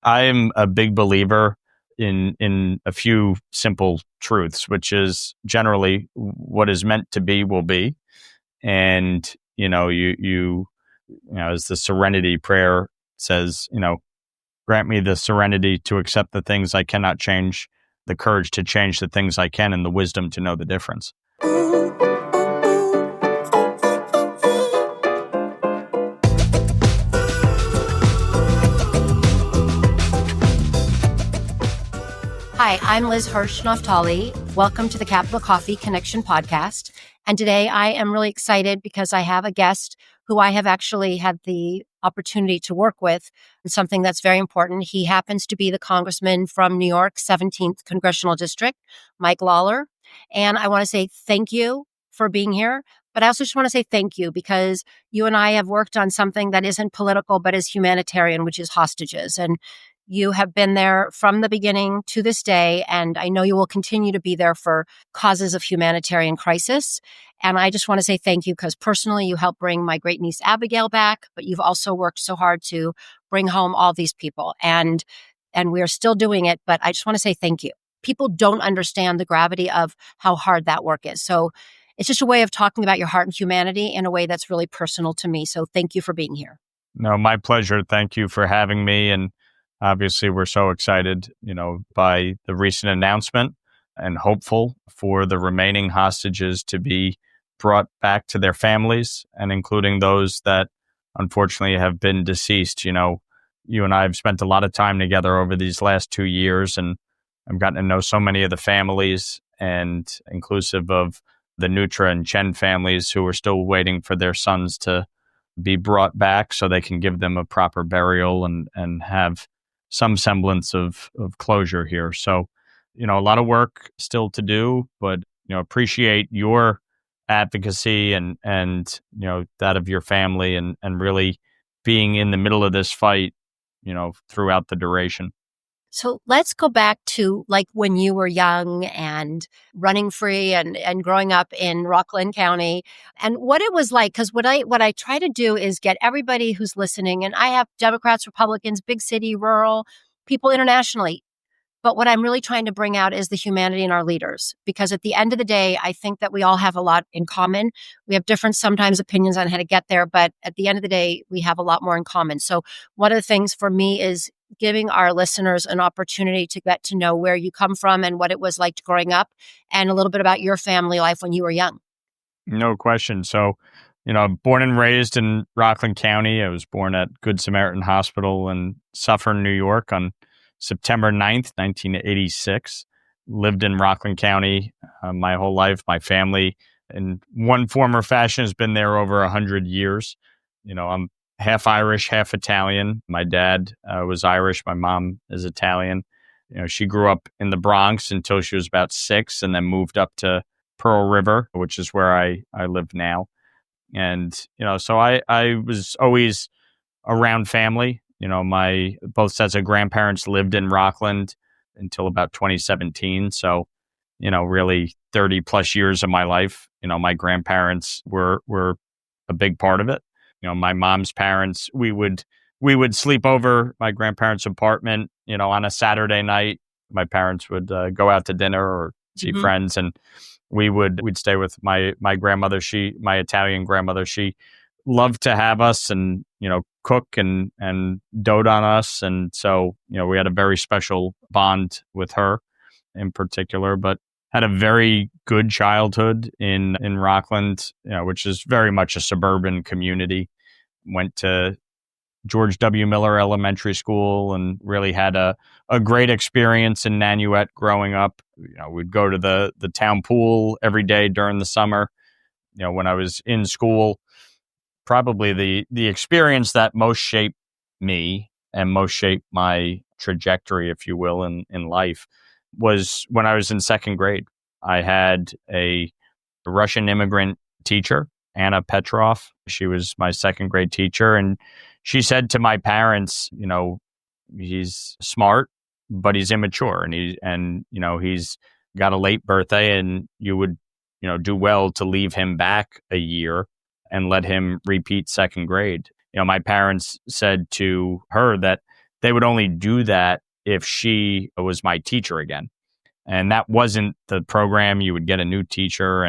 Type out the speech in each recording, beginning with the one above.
I am a big believer in a few simple truths, which is generally what is meant to be will be. And, as the serenity prayer says, grant me the serenity to accept the things I cannot change, the courage to change the things I can, and the wisdom to know the difference. Hi, I'm Liz Hirsh Naftali. Welcome to the Capital Coffee Connection podcast. And today I am really excited because I have a guest who I have actually had the opportunity to work with in something that's very important. He happens to be the congressman from New York's 17th Congressional District, Mike Lawler. And I want to say thank you for being here. But I also just want to say thank you because you and I have worked on something that isn't political, but is humanitarian, which is hostages. And you have been there from the beginning to this day, and I know you will continue to be there for causes of humanitarian crisis. And I just want to say thank you because personally, you helped bring my great niece Abigail back, but you've also worked so hard to bring home all these people. And we are still doing it, but I just want to say thank you. People don't understand the gravity of how hard that work is. So it's just a way of talking about your heart and humanity in a way that's really personal to me. So thank you for being here. No, my pleasure. Thank you for having me. And obviously, we're so excited, by the recent announcement and hopeful for the remaining hostages to be brought back to their families, and including those that unfortunately have been deceased. You and I have spent a lot of time together over these last 2 years, and I've gotten to know so many of the families, and inclusive of the Nutra and Chen families who are still waiting for their sons to be brought back so they can give them a proper burial and have some semblance of closure here. So, a lot of work still to do, but, appreciate your advocacy and that of your family and really being in the middle of this fight, throughout the duration. So let's go back to like when you were young and running free and growing up in Rockland County and what it was like. Because what I try to do is get everybody who's listening, and I have Democrats, Republicans, big city, rural, people internationally. But what I'm really trying to bring out is the humanity in our leaders, because at the end of the day, I think that we all have a lot in common. We have different sometimes opinions on how to get there, but at the end of the day, we have a lot more in common. So one of the things for me is giving our listeners an opportunity to get to know where you come from and what it was like growing up and a little bit about your family life when you were young. No question. So, born and raised in Rockland County. I was born at Good Samaritan Hospital in Suffern, New York on September 9th, 1986. Lived in Rockland County my whole life. My family, in one form or fashion, has been there over 100 years. I'm half Irish, half Italian. My dad was Irish. My mom is Italian. She grew up in the Bronx until she was about 6 and then moved up to Pearl River, which is where I live now. And, so I was always around family. My both sets of grandparents lived in Rockland until about 2017. So, really 30 plus years of my life, my grandparents were a big part of it. My mom's parents, we would sleep over my grandparents' apartment, on a Saturday night. My parents would go out to dinner or see friends, and we'd stay with my grandmother. My Italian grandmother, she loved to have us and, cook and dote on us. And so, we had a very special bond with her in particular, but had a very good childhood in Rockland, which is very much a suburban community. Went to George W. Miller Elementary School and really had a great experience in Nanuet growing up. We'd go to the town pool every day during the summer. When I was in school, probably the experience that most shaped me and most shaped my trajectory, if you will, in life was when I was in second grade. I had a Russian immigrant teacher, Anna Petrov. She was my second grade teacher. And she said to my parents, he's smart, but he's immature and he's got a late birthday and you would, do well to leave him back a year and let him repeat second grade. My parents said to her that they would only do that if she was my teacher again. And that wasn't the program. You would get a new teacher,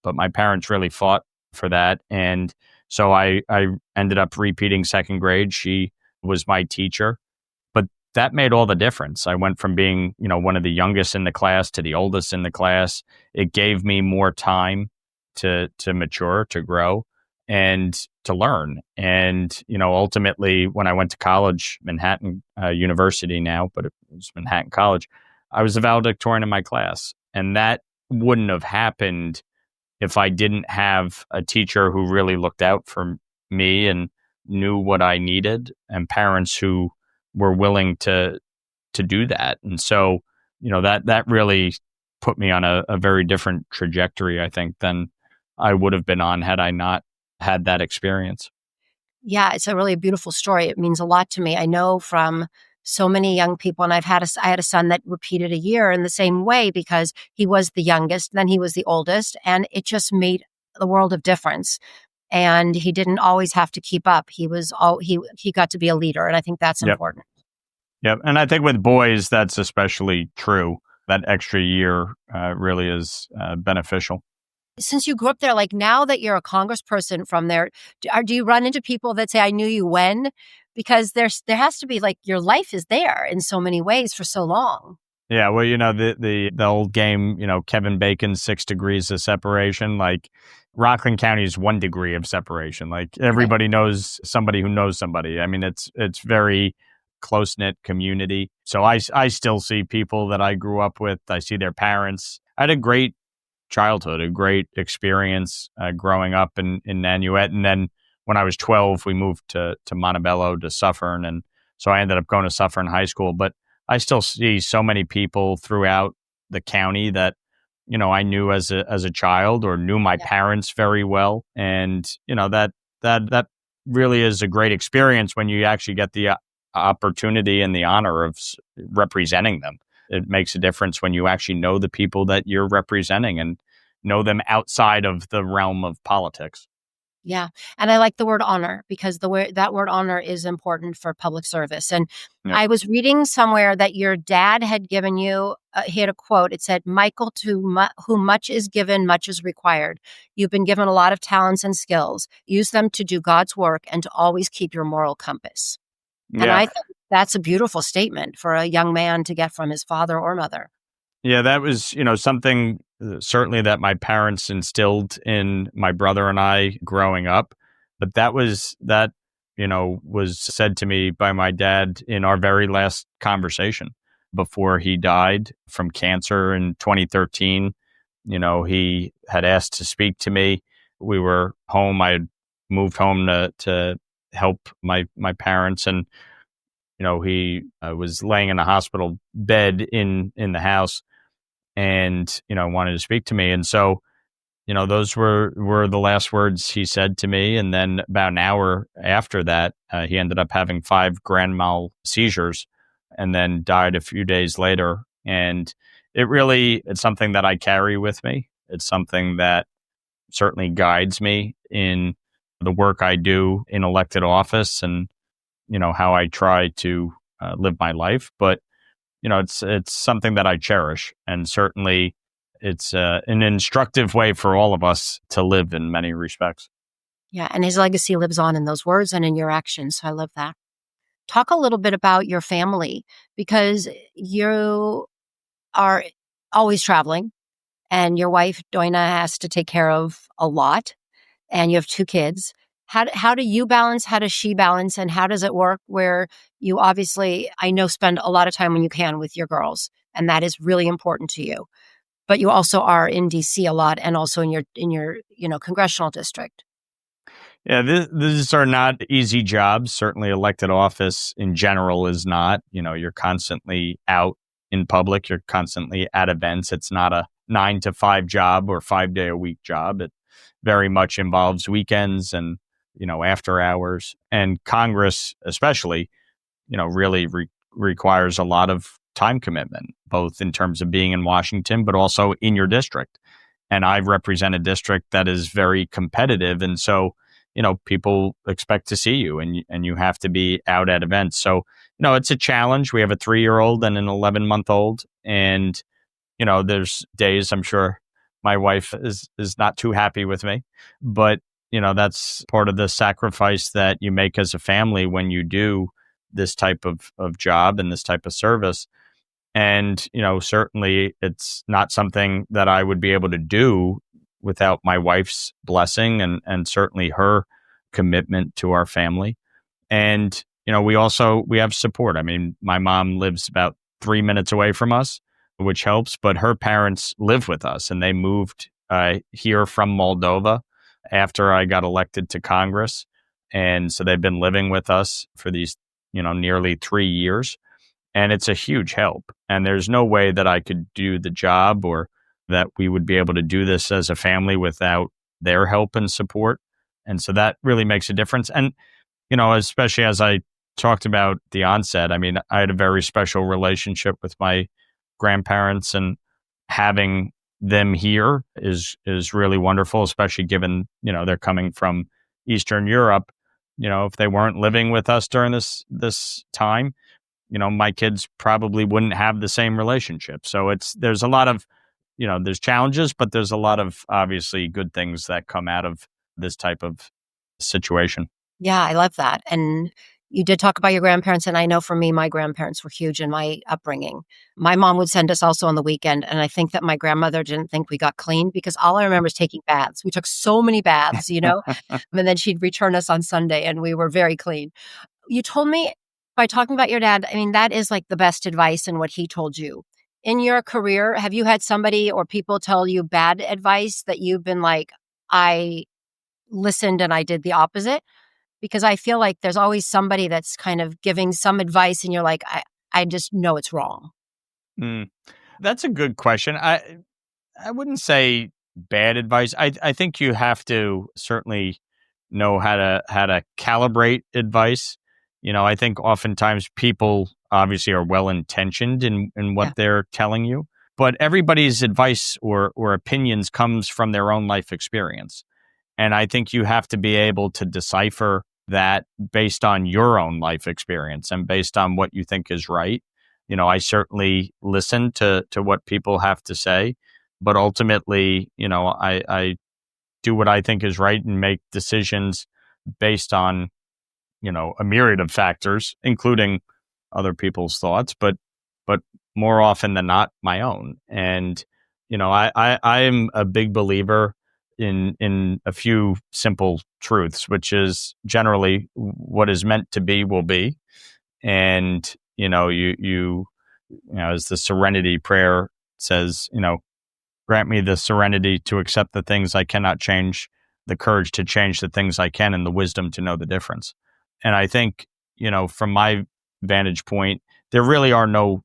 but my parents really fought for that. And so I ended up repeating second grade. She was my teacher, but that made all the difference. I went from being, one of the youngest in the class to the oldest in the class. It gave me more time to mature, to grow, and to learn. And, ultimately, when I went to college, Manhattan University now, but it was Manhattan College, I was the valedictorian in my class. And that wouldn't have happened if I didn't have a teacher who really looked out for me and knew what I needed, and parents who were willing to do that. And so, that really put me on a very different trajectory, I think, than I would have been on had I not had that experience. Yeah, it's a really beautiful story. It means a lot to me. I know from so many young people, and I had a son that repeated a year in the same way because he was the youngest, then he was the oldest, and it just made the world of difference. And he didn't always have to keep up. He got to be a leader, and I think that's important. Yep, and I think with boys, that's especially true. That extra year really is beneficial. Since you grew up there, like now that you're a congressperson from there, do you run into people that say, I knew you when? Because there has to be, like, your life is there in so many ways for so long. Yeah, well, the old game, Kevin Bacon's 6 degrees of separation, like Rockland County is 1 degree of separation. Like everybody knows somebody who knows somebody. I mean, it's very close-knit community. So I still see people that I grew up with. I see their parents. I had a great childhood, a great experience growing up in Nanuet. And then when I was 12, we moved to Montebello, to Suffern. And so I ended up going to Suffern High School. But I still see so many people throughout the county that, I knew as a child, or knew my parents very well. And, that really is a great experience when you actually get the opportunity and the honor of representing them. It makes a difference when you actually know the people that you're representing and know them outside of the realm of politics. Yeah. And I like the word honor, because that word honor is important for public service. And I was reading somewhere that your dad had given you, he had a quote. It said, Michael, to whom much is given, much is required. You've been given a lot of talents and skills. Use them to do God's work and to always keep your moral compass. Yeah. And I think that's a beautiful statement for a young man to get from his father or mother. Yeah, that was, something certainly that my parents instilled in my brother and I growing up. But that was said to me by my dad in our very last conversation before he died from cancer in 2013. He had asked to speak to me. We were home. I had moved home to help my parents, and he was laying in a hospital bed in the house, and wanted to speak to me. And so those were the last words he said to me. And then about an hour after that, he ended up having 5 grand mal seizures and then died a few days later. And it's something that I carry with me. It's something that certainly guides me in the work I do in elected office, and how I try to live my life. But it's something that I cherish, and certainly it's an instructive way for all of us to live in many respects. Yeah, and his legacy lives on in those words and in your actions. So I love that. Talk a little bit about your family, because you are always traveling, and your wife, Doina, has to take care of a lot, and you have 2 kids. How do you balance? How does she balance? And how does it work where you obviously, I know, spend a lot of time when you can with your girls, and that is really important to you. But you also are in DC a lot, and also in your congressional district. Yeah, these are not easy jobs. Certainly elected office in general is not. You're constantly out in public. You're constantly at events. It's not a 9 to 5 job or 5-day-a-week job. It very much involves weekends and after hours. And Congress especially, really requires a lot of time commitment, both in terms of being in Washington, but also in your district. And I represent a district that is very competitive. And so, people expect to see you, and you have to be out at events. So no, it's a challenge. We have a 3-year-old and an 11-month-old. And, there's days I'm sure my wife is not too happy with me. But, that's part of the sacrifice that you make as a family when you do this type of job and this type of service. And, certainly it's not something that I would be able to do without my wife's blessing and certainly her commitment to our family. And, we have support. I mean, my mom lives about 3 minutes away from us, which helps, but her parents live with us and they moved here from Moldova after I got elected to Congress. And so they've been living with us for these, nearly 3 years. And it's a huge help. And there's no way that I could do the job or that we would be able to do this as a family without their help and support. And so that really makes a difference. And, especially as I talked about at the onset, I mean, I had a very special relationship with my grandparents, and having them here is really wonderful, especially given, they're coming from Eastern Europe. If they weren't living with us during this time, my kids probably wouldn't have the same relationship. So there's a lot of, there's challenges, but there's a lot of obviously good things that come out of this type of situation. Yeah, I love that. And you did talk about your grandparents. And I know for me, my grandparents were huge in my upbringing. My mom would send us also on the weekend. And I think that my grandmother didn't think we got clean because all I remember is taking baths. We took so many baths, and then she'd return us on Sunday and we were very clean. You told me by talking about your dad, I mean, that is like the best advice in what he told you. In your career, have you had somebody or people tell you bad advice that you've been like, I listened and I did the opposite? Because I feel like there's always somebody that's kind of giving some advice and you're like, I just know it's wrong. That's a good question. I wouldn't say bad advice. I think you have to certainly know how to calibrate advice. I think oftentimes people obviously are well-intentioned in what they're telling you, but everybody's advice or opinions comes from their own life experience. And I think you have to be able to decipher that based on your own life experience and based on what you think is right. I certainly listen to what people have to say, but ultimately, I do what I think is right and make decisions based on, a myriad of factors, including other people's thoughts, but more often than not, my own. And, I am a big believer in a few simple truths, which is generally what is meant to be will be. And, as the serenity prayer says, grant me the serenity to accept the things I cannot change, the courage to change the things I can, and the wisdom to know the difference. And I think, from my vantage point, there really are no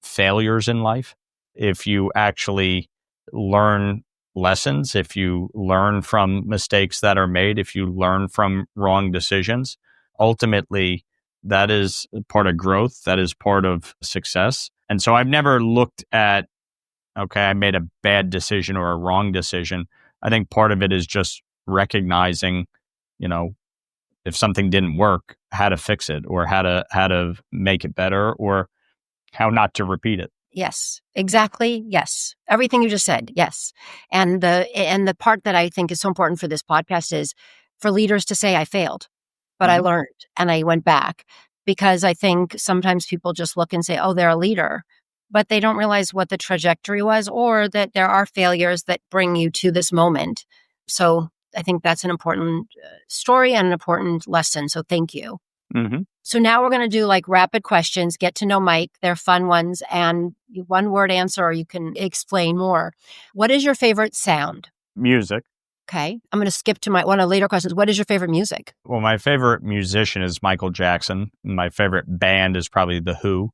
failures in life. If you actually learn lessons, if you learn from mistakes that are made, if you learn from wrong decisions, ultimately that is part of growth, that is part of success. And so I've never looked at, okay, I made a bad decision or a wrong decision. I think part of it is just recognizing, if something didn't work, how to fix it or how to make it better or how not to repeat it. Yes, exactly. Yes. Everything you just said. Yes. And the part that I think is so important for this podcast is for leaders to say, I failed, but I learned and I went back, because I think sometimes people just look and say, oh, they're a leader, but they don't realize what the trajectory was or that there are failures that bring you to this moment. So I think that's an important story and an important lesson. So thank you. Mm-hmm. So now we're going to do like rapid questions, get to know Mike. They're fun ones, and one word answer, or you can explain more. What is your favorite sound? Music. Okay. I'm going to skip to one of the later questions. What is your favorite music? Well, my favorite musician is Michael Jackson. My favorite band is probably The Who.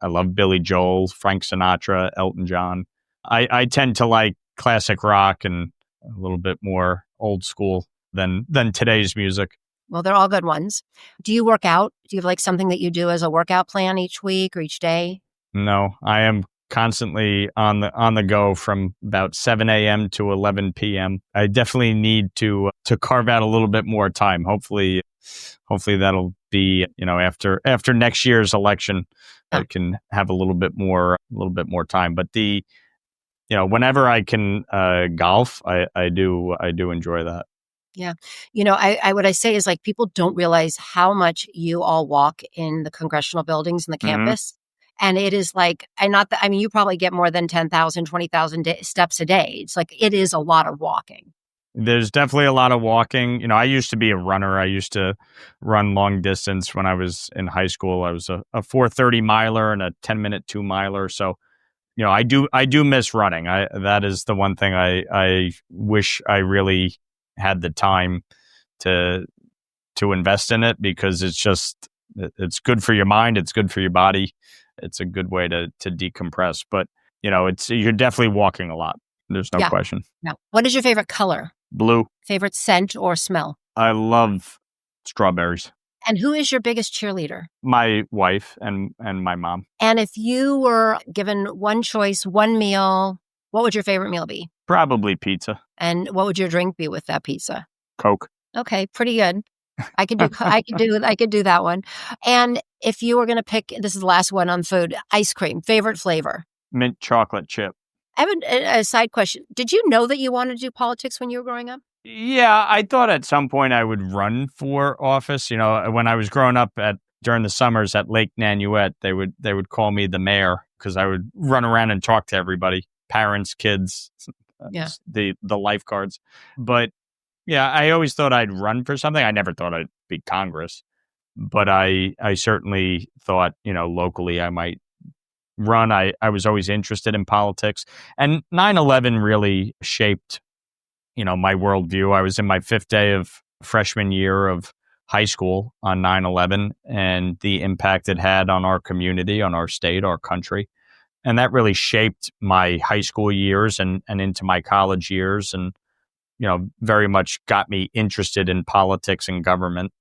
I love Billy Joel, Frank Sinatra, Elton John. I tend to like classic rock and a little bit more old school than today's music. Well, they're all good ones. Do you work out? Do you have like something that you do as a workout plan each week or each day? No, I am constantly on the go from about 7 a.m. to 11 p.m. I definitely need to carve out a little bit more time. Hopefully that'll be, after next year's election, I can have a little bit more time. But whenever I can golf, I do enjoy that. Yeah. What I say is like people don't realize how much you all walk in the congressional buildings and the campus. And it is like, and not that, I mean, you probably get more than 10,000, 20,000 steps a day. It's like, it is a lot of walking. There's definitely a lot of walking. I used to be a runner. I used to run long distance when I was in high school. I was a 4:30 miler and a 10-minute 2-miler. So, I do miss running. That is the one thing I wish I really had the time to invest in it, because it's good for your mind. It's good for your body. It's a good way to decompress. But, you're definitely walking a lot. There's no question. Yeah. What is your favorite color? Blue. Favorite scent or smell? I love strawberries. And who is your biggest cheerleader? My wife and my mom. And if you were given one choice, one meal, what would your favorite meal be? Probably pizza. And what would your drink be with that pizza? Coke. Okay, pretty good. I could do that one. And if you were going to pick, this is the last one on food, ice cream, favorite flavor? Mint chocolate chip. I have a side question. Did you know that you wanted to do politics when you were growing up? Yeah, I thought at some point I would run for office. When I was growing up during the summers at Lake Nanuet, they would call me the mayor, because I would run around and talk to everybody, parents, kids, the lifeguards. But yeah, I always thought I'd run for something. I never thought I'd be Congress, but I certainly thought, locally I might run. I was always interested in politics, and 9/11 really shaped, my worldview. I was in my 5th day of freshman year of high school on 9/11 and the impact it had on our community, on our state, our country. And that really shaped my high school years and into my college years, and, very much got me interested in politics and government.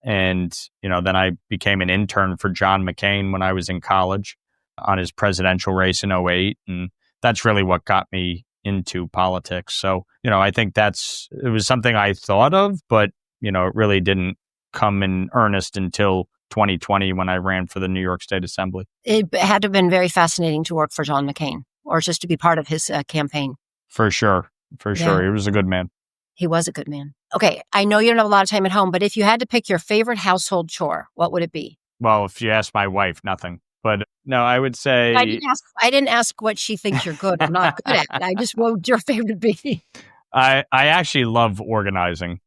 And, then I became an intern for John McCain when I was in college on his presidential race in 2008. And that's really what got me into politics. So, I think it was something I thought of, but, it really didn't come in earnest until 2020 when I ran for the New York State Assembly. It had to have been very fascinating to work for John McCain, or just to be part of his campaign. For sure. He was a good man. He was a good man. Okay, I know you don't have a lot of time at home, but if you had to pick your favorite household chore, what would it be? Well, if you ask my wife, nothing. But no, I would say... I didn't ask what she thinks you're good or not good at. I just want your favorite be. I actually love organizing.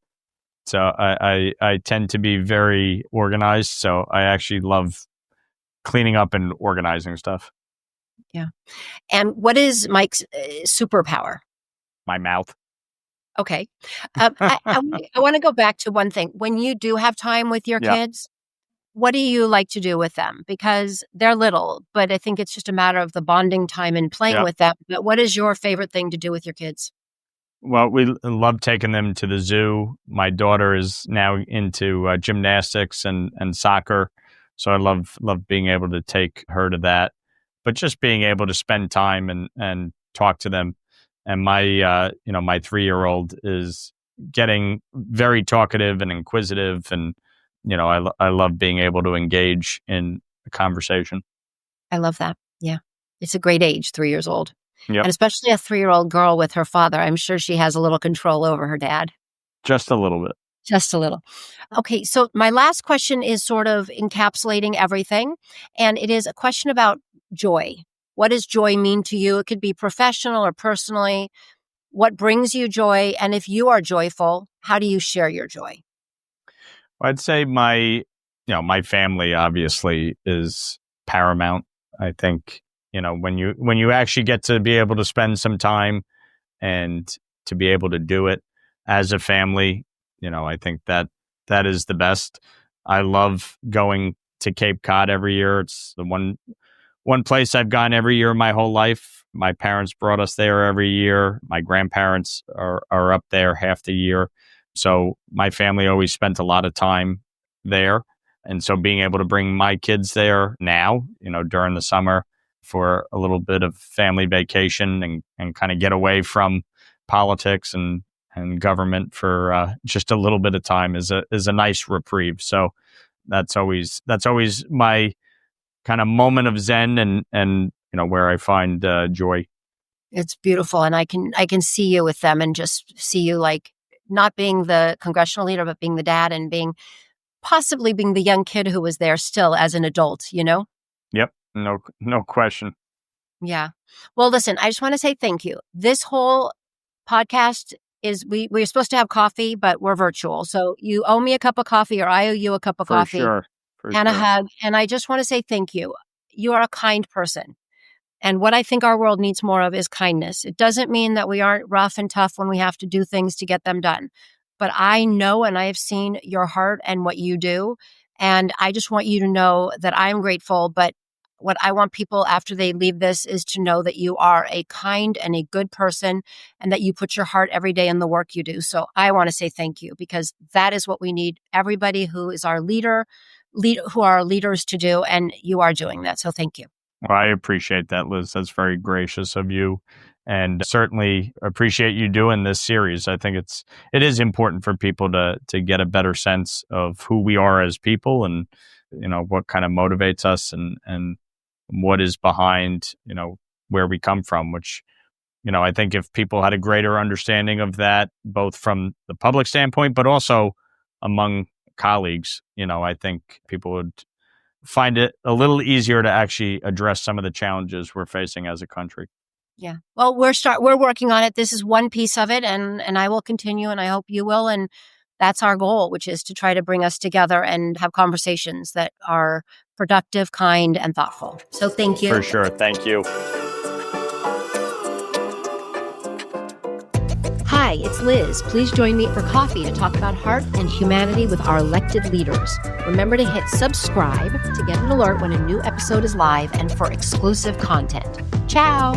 So I tend to be very organized. So I actually love cleaning up and organizing stuff. Yeah. And what is Mike's superpower? My mouth. Okay. I want to go back to one thing. When you do have time with your kids, what do you like to do with them? Because they're little, but I think it's just a matter of the bonding time and playing with them. But what is your favorite thing to do with your kids? Well, we love taking them to the zoo. My daughter is now into gymnastics and soccer. So I love being able to take her to that. But just being able to spend time and talk to them. And my 3-year-old is getting very talkative and inquisitive, and I love being able to engage in a conversation. I love that. Yeah, it's a great age, 3 years old, and especially a 3-year-old girl with her father. I'm sure she has a little control over her dad. Just a little bit. Just a little. Okay, so my last question is sort of encapsulating everything, and it is a question about joy. What does joy mean to you? It could be professional or personally. What brings you joy? And if you are joyful, how do you share your joy? I'd say my family obviously is paramount. I think, when you actually get to be able to spend some time and to be able to do it as a family, I think that is the best. I love going to Cape Cod every year. It's the one place I've gone every year my whole life. My parents brought us there every year. My grandparents are up there half the year. So my family always spent a lot of time there. And so being able to bring my kids there now, during the summer, for a little bit of family vacation and kind of get away from politics and government for just a little bit of time is a nice reprieve. So that's always my kind of moment of zen and where I find joy. It's beautiful. And I can see you with them and just see you like not being the congressional leader, but being the dad and possibly being the young kid who was there still as an adult, Yep. No question. Yeah. Well, listen, I just want to say thank you. This whole podcast is, we're supposed to have coffee, but we're virtual. So you owe me a cup of coffee or I owe you a cup of coffee and a hug. And I just want to say thank you. You are a kind person. And what I think our world needs more of is kindness. It doesn't mean that we aren't rough and tough when we have to do things to get them done. But I know and I have seen your heart and what you do. And I just want you to know that I'm grateful. But what I want people after they leave this is to know that you are a kind and a good person and that you put your heart every day in the work you do. So I want to say thank you because that is what we need everybody who is our who are our leaders to do. And you are doing that. So thank you. Well, I appreciate that, Liz. That's very gracious of you, and certainly appreciate you doing this series. I think it is important for people to get a better sense of who we are as people, and what kind of motivates us, and what is behind where we come from. Which I think if people had a greater understanding of that, both from the public standpoint, but also among colleagues, I think people would find it a little easier to actually address some of the challenges we're facing as a country. Yeah. Well, we're working on it. This is one piece of it, and I will continue, and I hope you will. And that's our goal, which is to try to bring us together and have conversations that are productive, kind, and thoughtful. So thank you. For sure. Thank you. Hi, it's Liz. Please join me for coffee to talk about heart and humanity with our elected leaders. Remember to hit subscribe to get an alert when a new episode is live and for exclusive content. Ciao.